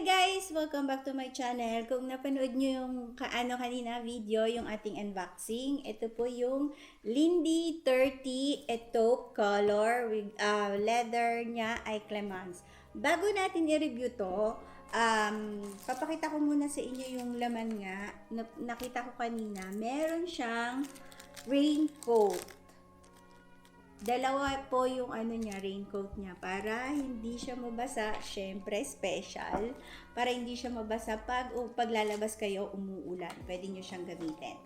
guys! Welcome back to my channel. Kung napanood nyo yung kanina video, yung ating unboxing, ito po yung Lindy30 taupe color with leather niya ay clemence. Bago natin i-review to, papakita ko muna sa inyo yung laman nga. Nakita ko kanina, meron siyang raincoat. Dalawa po yung raincoat niya para hindi siya mabasa, syempre special, para hindi siya mabasa paglalabas kayo umuulan. Pwede niyo siyang gamitin.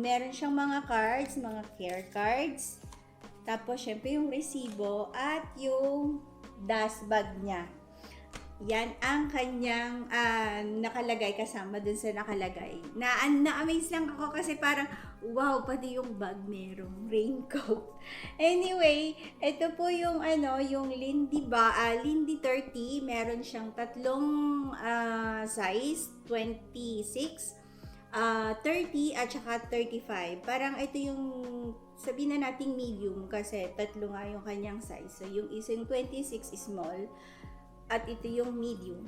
Meron siyang mga cards, mga care cards. Tapos syempre yung resibo at yung dust bag niya. Yan ang kanyang nakalagay, kasama dun sa nakalagay. Na-amaze lang ako kasi parang, wow, pati yung bag merong raincoat. Anyway, ito po yung yung Lindy30. Meron siyang tatlong size, 26, 30 at saka 35. Parang ito yung sabihin na nating medium kasi tatlo nga yung kanyang size. So yung isang 26 is small at ito yung medium.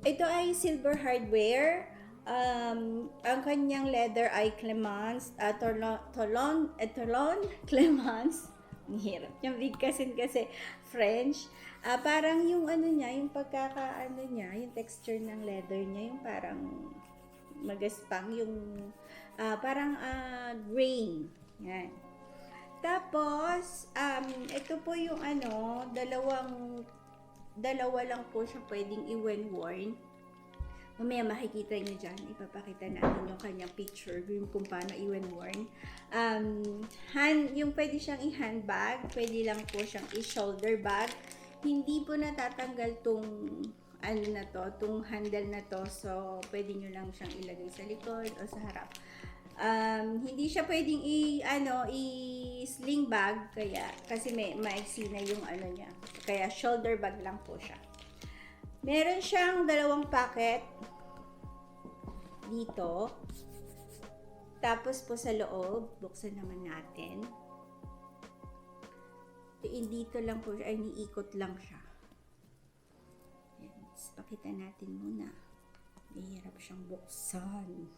Ito ay silver hardware. Ang kanyang leather ay clemence, Toulon clemence. Ang hirap yung bigkasin kasi French. Parang yung niya, yung niya, yung texture ng leather niya, yung parang magaspang, yung parang grain. Yan. Tapos, ito po yung dalawa lang po siya pwedeng i-worn. Mamaya makikita nyo dyan, ipapakita natin yung kanyang picture, yung kung paano i-worn. Yung pwede siyang i-handbag, pwede lang po siyang i-shoulder bag. Hindi po natatanggal tong tong handle na to, so pwede nyo lang siyang ilagay sa likod o sa harap. Hindi siya pwedeng i-sling bag kasi maiksi na yung niya. Kaya shoulder bag lang po siya. Meron siyang dalawang packet dito. Tapos po sa loob, buksan naman natin. Dito lang po siya, ay niikot lang siya. Yan, pakita natin muna. Mahirap siyang buksan.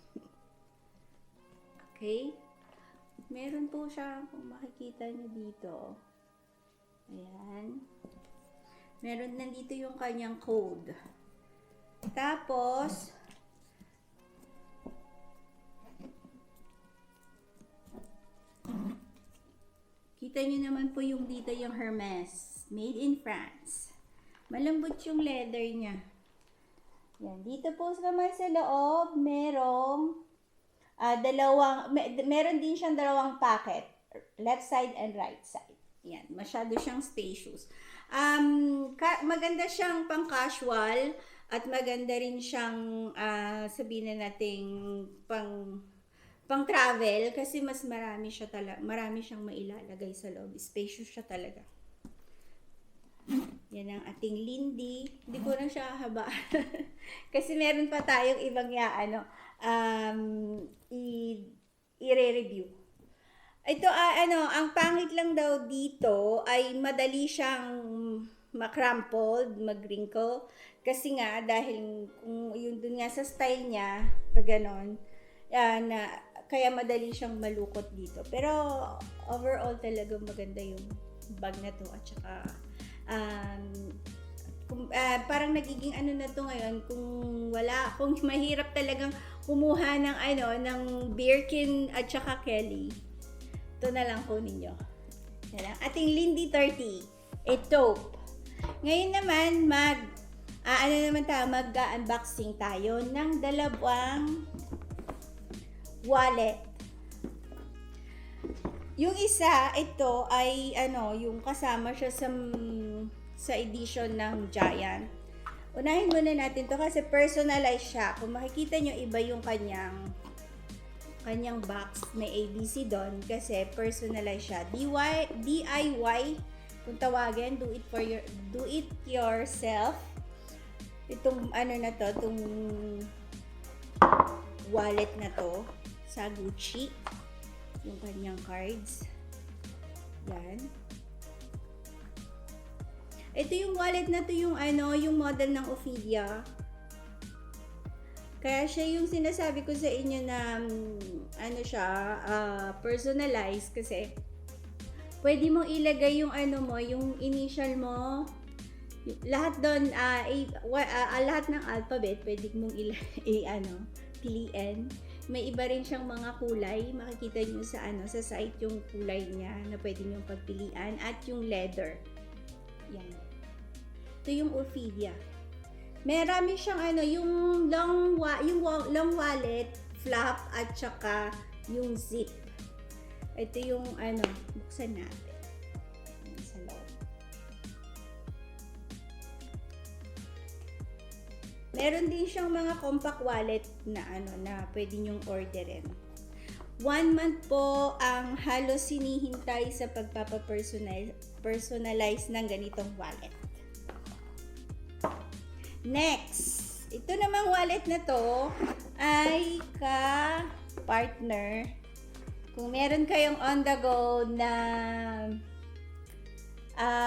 Okay? Meron po siya, kung makikita nyo dito. Ayan. Meron nandito yung kanyang code. Tapos, kita nyo naman po yung dito yung Hermes. Made in France. Malambot yung leather niya. Yan. Dito po naman sa loob, merong meron din siyang dalawang packet, left side and right side. Yan, masyado siyang spacious. Maganda siyang pang casual at maganda rin siyang sabihin na nating pang travel kasi mas marami siyang mailalagay sa loob. Spacious siya talaga. Yan ang ating Lindy. Hindi ko na siya habaan. Kasi meron pa tayong ibang i-review. Ito ang pangit lang daw dito ay madali siyang makrumpled, mag-wrinkle kasi nga dahil kung yun dun nga sa style niya, pag ganon, kaya madali siyang malukot dito. Pero overall talaga maganda yung bag na to at saka parang nagiging na to ngayon kung mahirap talagang kumuha ng ng Birkin at saka Kelly. Ito na lang kunin nyo. Yan lang. Ating Lindy30 taupe. Ngayon naman mag-unboxing tayo ng dalawang wallet. Yung isa, ito ay yung kasama siya sa edition ng Giant. Unahin muna natin to kasi personalized siya. Kung makikita nyo, iba yung kanyang box. May ABC doon kasi personalized siya. DIY kung tawagin, do it yourself. Itong itong wallet na to sa Gucci. Yung kanyang cards. Yan. Ito yung wallet na to yung yung model ng Ophelia. Kaya siya yung sinasabi ko sa inyo na siya, personalized kasi pwede mong ilagay yung yung initial mo, lahat doon, lahat ng alphabet pwede mong piliin. May iba rin siyang mga kulay, makikita niyo sa sa site yung kulay niya na pwede niyo pagpilian at yung leather. Yan. Ito yung Ophelia. Marami siyang yung long wallet, flap at saka yung zip. Ito yung buksan natin. Sa loob. Meron din siyang mga compact wallet na na pwede nyong orderin. 1 month po ang halos sinihintay sa pagpapa-personalize ng ganitong wallet. Next, ito namang wallet na to ay ka-partner. Kung meron kayong on the go na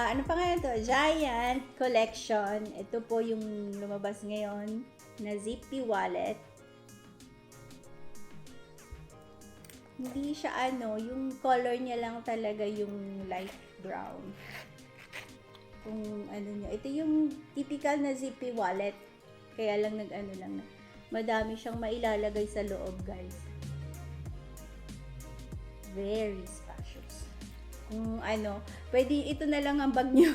ano pa nga ito? Giant collection. Ito po yung lumabas ngayon na zippy wallet. Hindi siya yung color niya lang talaga yung light brown. Kung niya. Ito yung typical na zippy wallet. Kaya lang lang. Madami siyang mailalagay sa loob, guys. Very spacious. Kung pwede ito na lang ang bag nyo.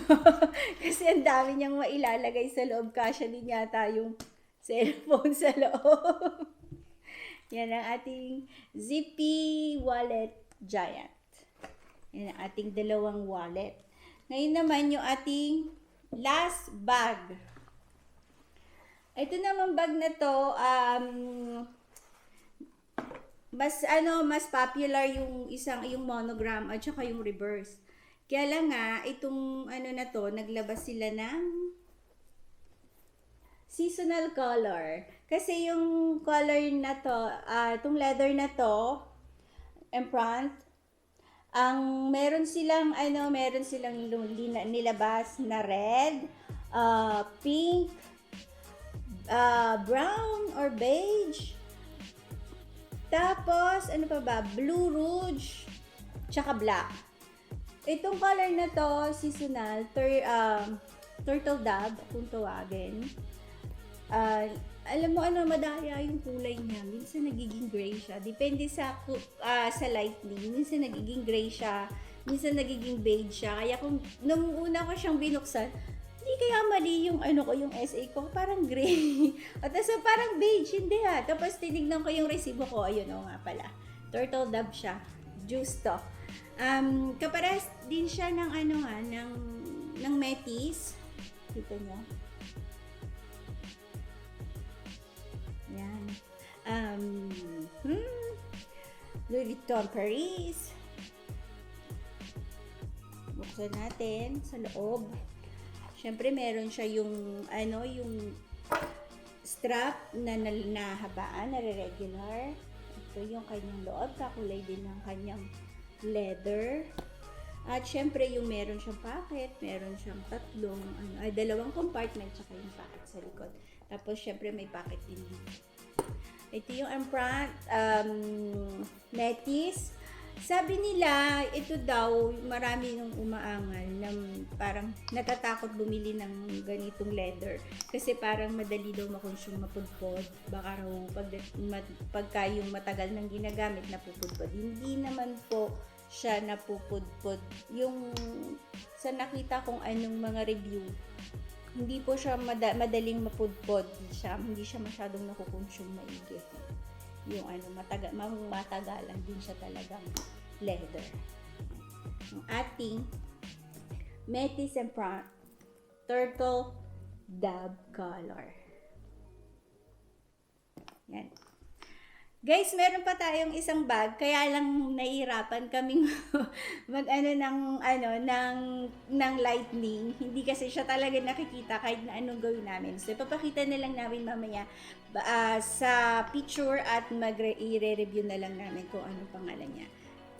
Kasi ang dami niyang mailalagay sa loob. Kasya din yata yung cellphone sa loob. Yan ang ating zippy wallet giant. Yan ang ating dalawang wallet. Ngayon naman yung ating last bag. Ito naman bag na to, mas popular yung yung monogram at saka yung reverse. Kaya lang nga, itong na to, naglabas sila ng seasonal color. Kasi yung color na to, itong leather na to, Empriente, ang meron silang nilabas na red, pink, brown or beige. Tapos pa ba? Blue rouge, tsaka black. Itong color na to, seasonal, turtle dove kung tawagin. Alam mo madaya yung kulay niya. Minsan nagiging gray siya. Depende sa lightning. Minsan nagiging gray siya. Minsan nagiging beige siya. Kaya kung nung una ko siyang binuksan, hindi kaya mali yung yung SA ko. Parang gray. At parang beige. Hindi ha. Tapos tinignan ko yung resibo ko. Ayun nga pala. Turtle dove siya. Juice to. Kapares din siya ng ng Metis. Dito niyo. Yan. Louis Vuitton Paris. Buksan natin sa loob. Siyempre meron siya yung yung strap na nahabaan, na regular. Ito yung kanyang loob, kakulay din ng kanyang leather. At syempre yung meron siyang pocket, meron siyang dalawang compartment tsaka yung pocket sa likod. Tapos syempre may pocket din dito. Ito yung Empriente Metis. Sabi nila, ito daw, marami nung umaangal na parang natatakot bumili ng ganitong leather. Kasi parang madali daw makonsume, mapudpod. Baka raw pagka yung matagal nang ginagamit, napupudpod. Hindi naman po siya napupudpod. Yung sa nakita kong mga review, hindi po siya madaling mapudpod. Hindi siya masyadong nakukonsume maigi. Yung matagalan din siya talagang leather. Yung ating Metis Empriente Turtle Dove color. Yan. Guys, meron pa tayong isang bag, kaya lang nahihirapan kaming ng lightning. Hindi kasi siya talaga nakikita kahit na anong gawin namin. So ipapakita na lang namin mamaya sa picture at i-review na lang namin kung anong pangalan niya.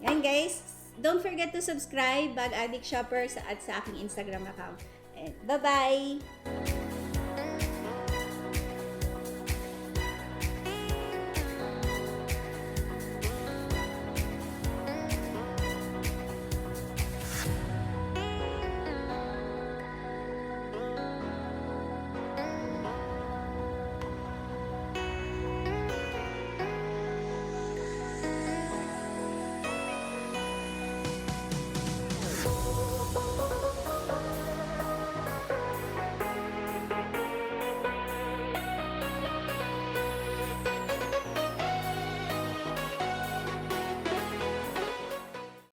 Yan guys, don't forget to subscribe, Bag Addict Shopper at sa aking Instagram account. Bye-bye!